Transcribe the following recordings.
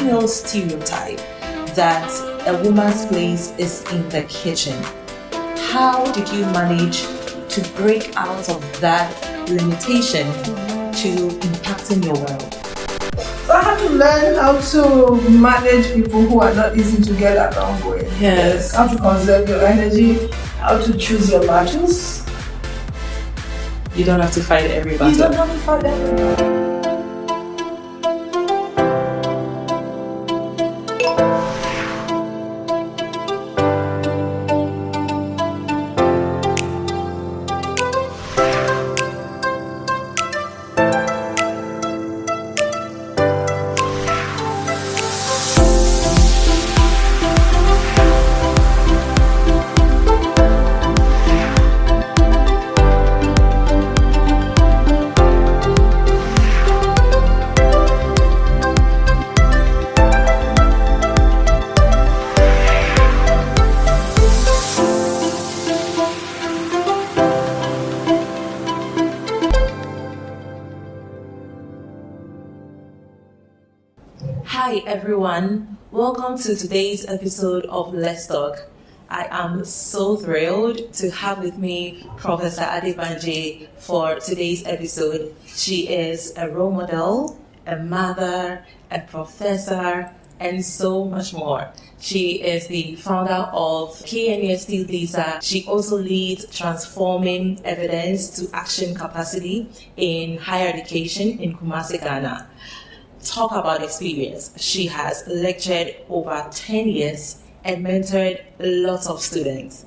traditional stereotype that a woman's place is in the kitchen. How did you manage to break out of that limitation to impacting your world? So I had to learn how to manage people who are not easy to get along with. Yes. How to conserve your energy, how to choose your battles. You don't have to fight every battle. You don't have to fight every. Hi everyone, welcome to today's episode of Let's Talk. I am so thrilled to have with me Professor Adebanji for today's episode. She is a role model, a mother, a professor, and so much more. She is the founder of KNUST-LISA. She also leads Transforming Evidence to Action Capacity in Higher Education in Kumasi, Ghana. Talk about experience. She has lectured over 10 years and mentored lots of students.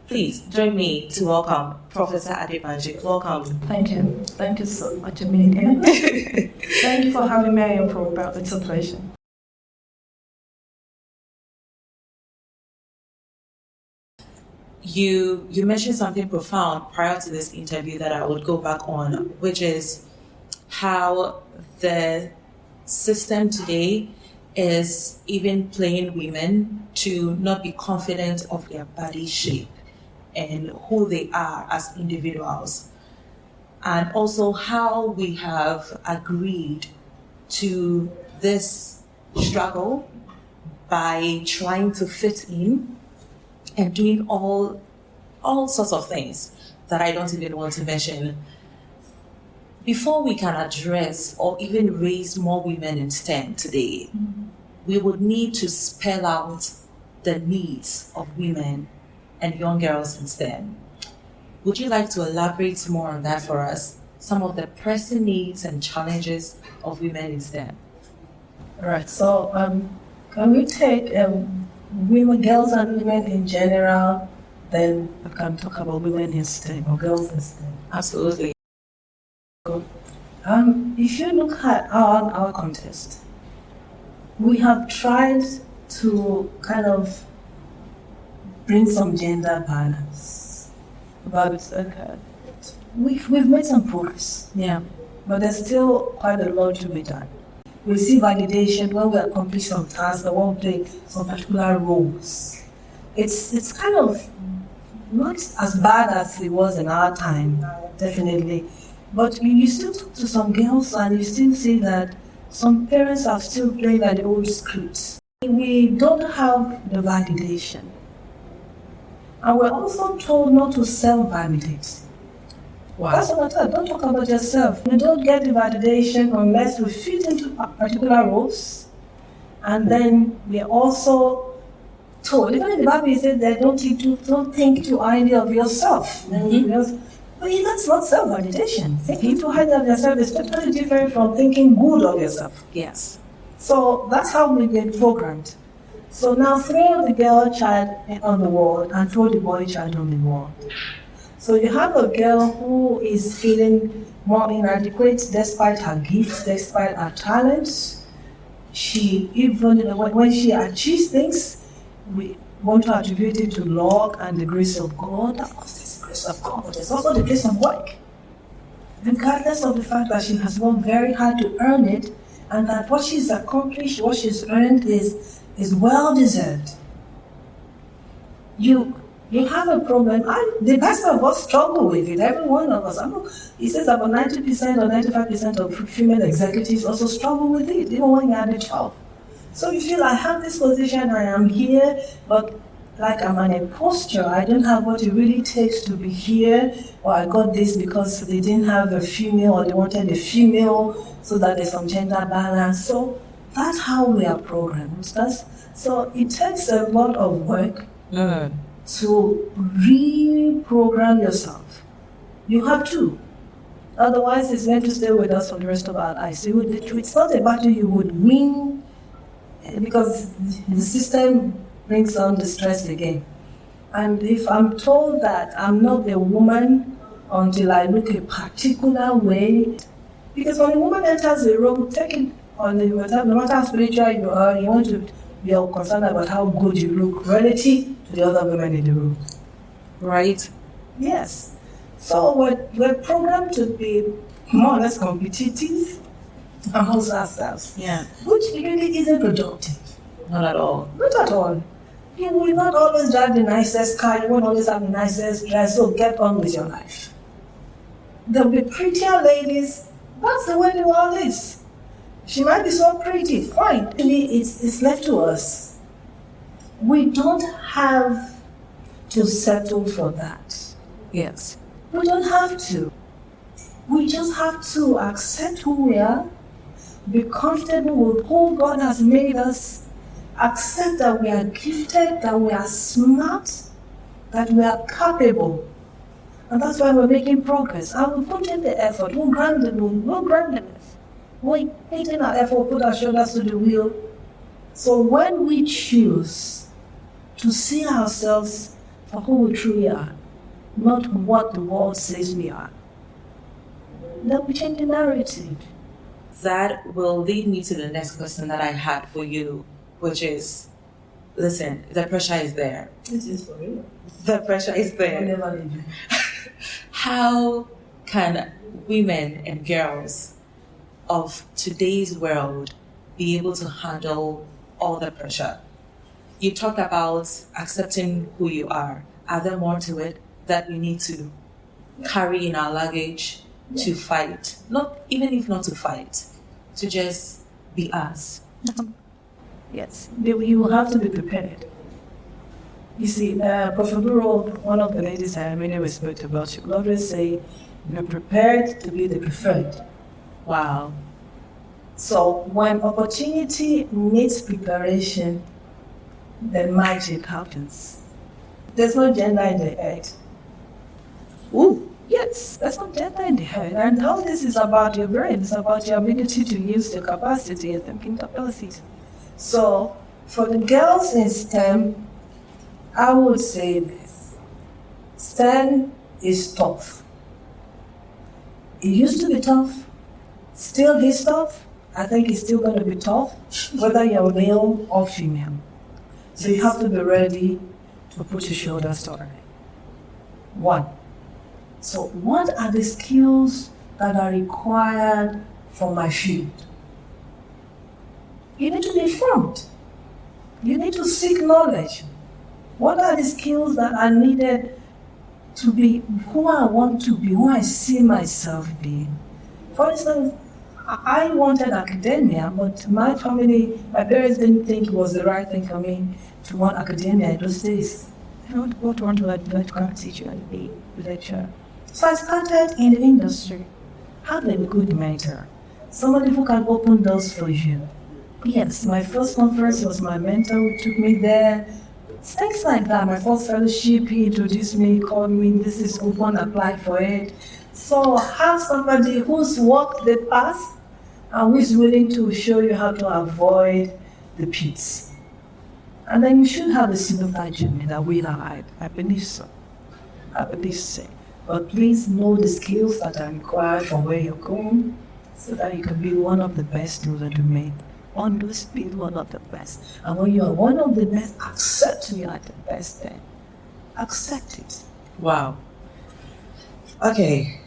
Please join me to welcome Professor Adebanji. Welcome. Thank you. Thank you so much, Amelia. Thank you for having me on your program. It's a pleasure. You mentioned something profound prior to this interview that I would go back on, which is how the system today is even playing women to not be confident of their body shape and who they are as individuals, and also how we have agreed to this struggle by trying to fit in and doing all sorts of things that I don't even want to mention. Before we can address or even raise more women in STEM today, we would need to spell out the needs of women and young girls in STEM. Would you like to elaborate more on that for us? Some of the pressing needs and challenges of women in STEM. Right. So, can we take women, girls and women in general, then we can talk about women in STEM or girls in STEM? Absolutely. If you look at our contest, we have tried to kind of bring some gender balance. But we've made some progress. Yeah. But there's still quite a lot to be done. We see validation when we accomplish some tasks or when we play some particular roles. It's kind of not as bad as it was in our time, definitely. But you still talk to some girls and you still see that some parents are still playing by the old scripts. We don't have the validation. And we're also told not to self-validate. Wow. That's what I don't talk about yourself. You don't get the validation unless we fit into particular roles. And then we're also told, even in the Bible it says that don't think too highly of yourself. But that's not self-validation. Thinking too highly of yourself is totally different from thinking good of yourself. Yes. So that's how we get programmed. So now throw the girl child on the world and throw the boy child on the world. So you have a girl who is feeling more inadequate despite her gifts, despite her talents. She even, when she achieves things, we want to attribute it to luck and the grace of God. Of course, there's the grace of God, but there's also the grace of work. Regardless of the fact that she has worked very hard to earn it, and that what she's accomplished, what she's earned is well deserved. You have a problem. The best of us struggle with it. Every one of us. It says about 90% or 95% of female executives also struggle with it, even when you have a job. So you feel I have this position, I am here, but like I'm an imposter. I don't have what it really takes to be here, or I got this because they didn't have a female, or they wanted a female, so that there's some gender balance. So that's how we are programmed. So it takes a lot of work to reprogram yourself. You have to. Otherwise, it's going to stay with us for the rest of our lives. It's not a battle you would win, because the system brings on the stress again. And if I'm told that I'm not a woman until I look a particular way, because when a woman enters a room, take it on no matter how spiritual you are, you want to be concerned about how good you look relative to the other women in the room. Right? Yes. So we're programmed to be more or less competitive amongst ourselves. Yeah. Which really isn't productive. Not at all. Not at all. You will not always drive the nicest car, you won't always have the nicest dress, so get on with your life. There'll be prettier ladies, that's the way the world is. She might be so pretty, fine. It's left to us. We don't have to settle for that. Yes. We don't have to. We just have to accept who we are, be comfortable with who God has made us, accept that we are gifted, that we are smart, that we are capable. And that's why we're making progress. And we put in the effort. We'll grant the moon. We'll grant the earth. We put in our effort, put our shoulders to the wheel. So when we choose to see ourselves for who we truly are, not what the world says we are, then we change the narrative. That will lead me to the next question that I had for you, which is, listen, the pressure is there. This is for real. The pressure is there. How can women and girls of today's world be able to handle all the pressure? You talked about accepting who you are. Are there more to it that we need to carry in our luggage to fight? Not even if not to fight, to just be us. Yes, you have to be prepared. You see, Professor Buro, one of the ladies I really respect about, she would always say, you're prepared to be the preferred. Wow. So when opportunity meets preparation, then magic happens. There's no gender in the head. Ooh, yes, there's no gender in the head. And all this is about your brain. It's about your ability to use the capacity, your thinking capacity. So for the girls in STEM, I would say this. STEM is tough. It used to be tough. Still is tough. I think it's still going to be tough, whether you're male or female. So you have to be ready to put your shoulders to it. One. So what are the skills that are required for my field? You need to be informed. You need to seek knowledge. What are the skills that are needed to be who I want to be, who I see myself being? For instance, I wanted academia, but my parents didn't think it was the right thing for me to want academia in those days. I don't want to become a teacher and be a lecturer. So I started in the industry. Had a good mentor, somebody who can open doors for you. Yes, my first conference was my mentor who took me there. Things like that. My first fellowship, he introduced me, called me, this is open, apply for it. So have somebody who's walked the path and who is willing to show you how to avoid the pits. And then you should have a single judgment that will hide. I believe so. I believe so. But please know the skills that are required for where you're going so that you can be one of the best students to make. Always be one of the best. And when you are one of the best, accept you are the best then. Accept it. Wow. Okay.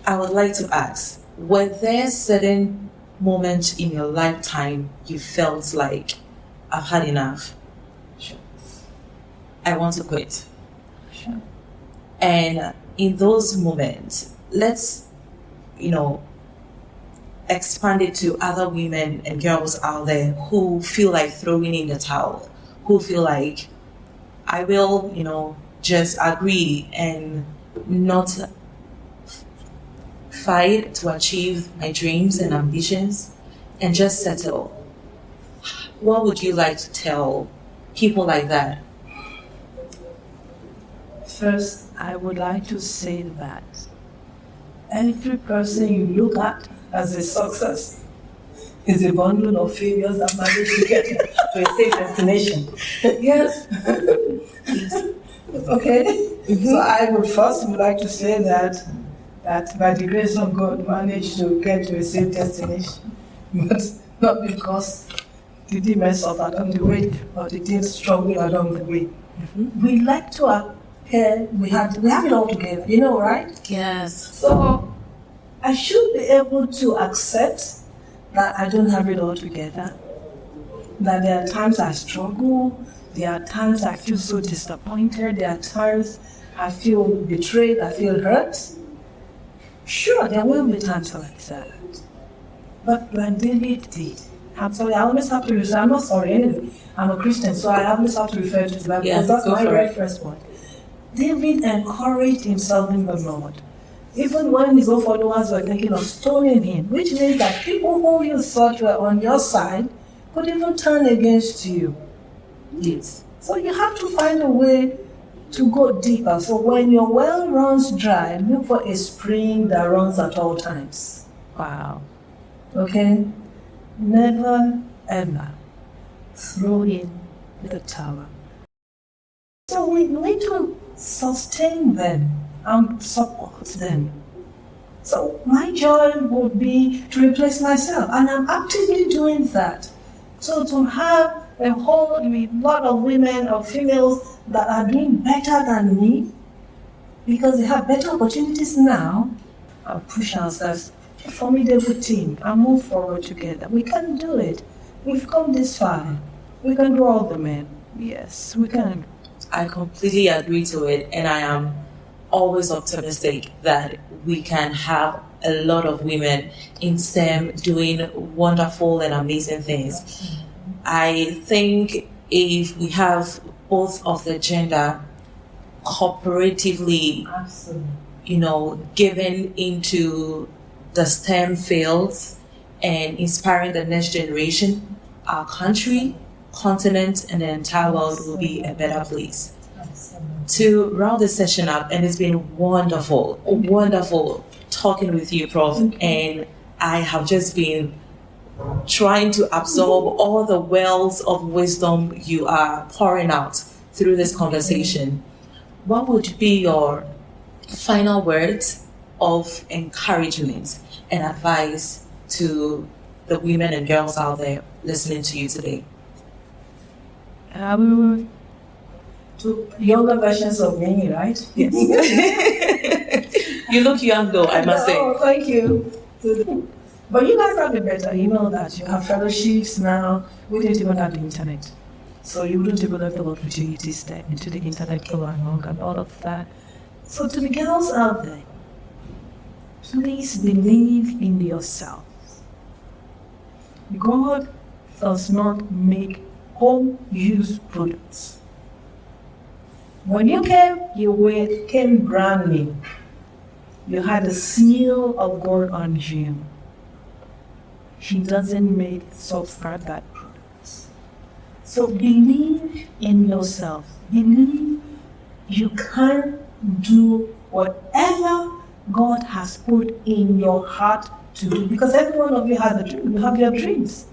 I would like to ask, were there certain moments in your lifetime you felt like, I've had enough? Sure. I want to quit. Sure. And in those moments, let's, expand it to other women and girls out there who feel like throwing in the towel, who feel like I will, just agree and not fight to achieve my dreams and ambitions and just settle. What would you like to tell people like that? First, I would like to say that every person you look at as a success is a bundle of failures that managed to get to a safe destination. Yes. Okay. Mm-hmm. So I would like to say that by the grace of God managed to get to a safe destination, but not because they did mess up along the way or they did struggle along the way. Mm-hmm. We like to appear, we have it all together, right? Yes. So I should be able to accept that I don't have it all together, that there are times I struggle, there are times I feel so disappointed, there are times I feel betrayed, I feel hurt. Sure, there will be times like that. But like David did, I'm sorry, I always have to refer, I'm not sorry anyway, I'm a Christian, so I always have to refer to the Bible because that's my reference point. David encouraged himself in the Lord. Even when his own followers were thinking of stoning him, which means that people who you thought were on your side could even turn against you. Yes. So you have to find a way to go deeper. So when your well runs dry, look for a spring that runs at all times. Wow. Okay? Never, ever throw in the towel. So we need to sustain them and support them. So my joy would be to replace myself, and I'm actively doing that. So to have a whole lot of women or females that are doing better than me because they have better opportunities now, and push ourselves, a formidable team, and move forward together. We can do it. We've come this far. We can do all the men. Yes, we can. I completely agree to it, and I am always optimistic that we can have a lot of women in STEM doing wonderful and amazing things. I think if we have both of the gender cooperatively, given into the STEM fields and inspiring the next generation, our country, continent, and the entire world will be a better place. To round this session up, and it's been wonderful talking with you, Prof. And I have just been trying to absorb all the wells of wisdom you are pouring out through this conversation. What would be your final words of encouragement and advice to the women and girls out there listening to you today? To younger versions of me, right? Yes. You look young though, I must say. Oh, thank you. But you guys have it better. You know that you have fellowships now. We didn't even have the internet. So you wouldn't even have the opportunities there into the internet along and all of that. So to the girls out there, please believe in yourself. God does not make home-use products. When you came brand new. You had a seal of God on you. He doesn't make software that products. So believe in yourself. Believe you can do whatever God has put in your heart to do. Because every one of you has a dream. You have your dreams.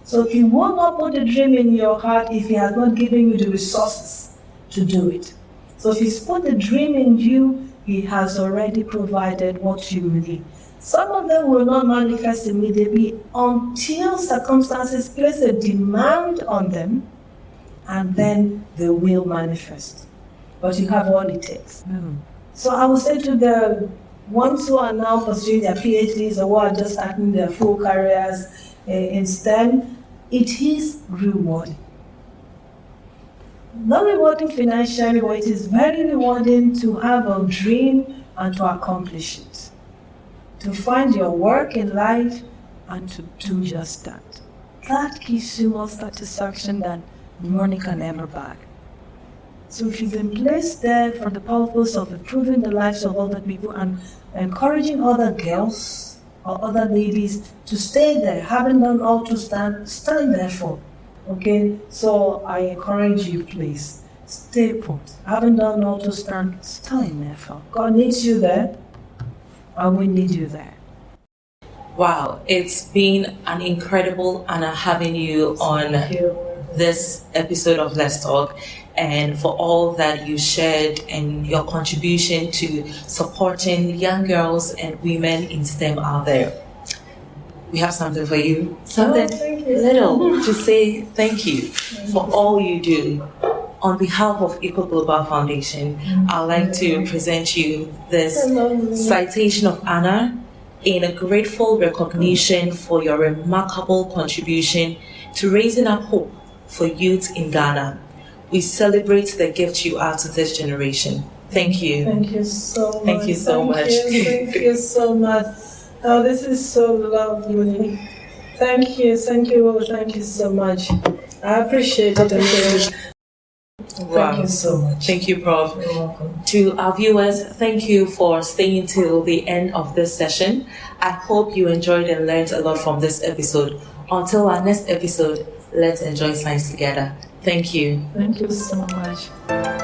So He will not put a dream in your heart if He has not given you the resources to do it. So if He's put a dream in you, He has already provided what you need. Some of them will not manifest immediately until circumstances place a demand on them, and then they will manifest. But you have all it takes. So I would say to the ones who are now pursuing their PhDs or who are just starting their full careers in STEM, it is rewarding. Not rewarding financially, but it is very rewarding to have a dream and to accomplish it. To find your work in life and to do just that. That gives you more satisfaction than money can ever buy. So if you've been placed there for the purpose of improving the lives of other people and encouraging other girls or other ladies to stay there, having done all to stand there for. Okay, so I encourage you, please, stay put. Having done all to stand there for. God needs you there, and we need you there. Wow, it's been an incredible honor having you on this episode of Let's Talk, and for all that you shared and your contribution to supporting young girls and women in STEM out there. We have something for you, something little to say thank you for all you do. On behalf of EKO Global Foundation, I'd like to present you this citation of honor in a grateful recognition for your remarkable contribution to raising up hope for youth in Ghana. We celebrate the gift you are to this generation. Thank you. Thank you so much. Thank you so much. Thank you so much. Oh, this is so lovely. Thank you so much. I appreciate it. Wow. Thank you so much. Thank you, Prof. You're welcome. To our viewers, thank you for staying till the end of this session. I hope you enjoyed and learned a lot from this episode. Until our next episode, let's enjoy science together. Thank you. Thank you so much.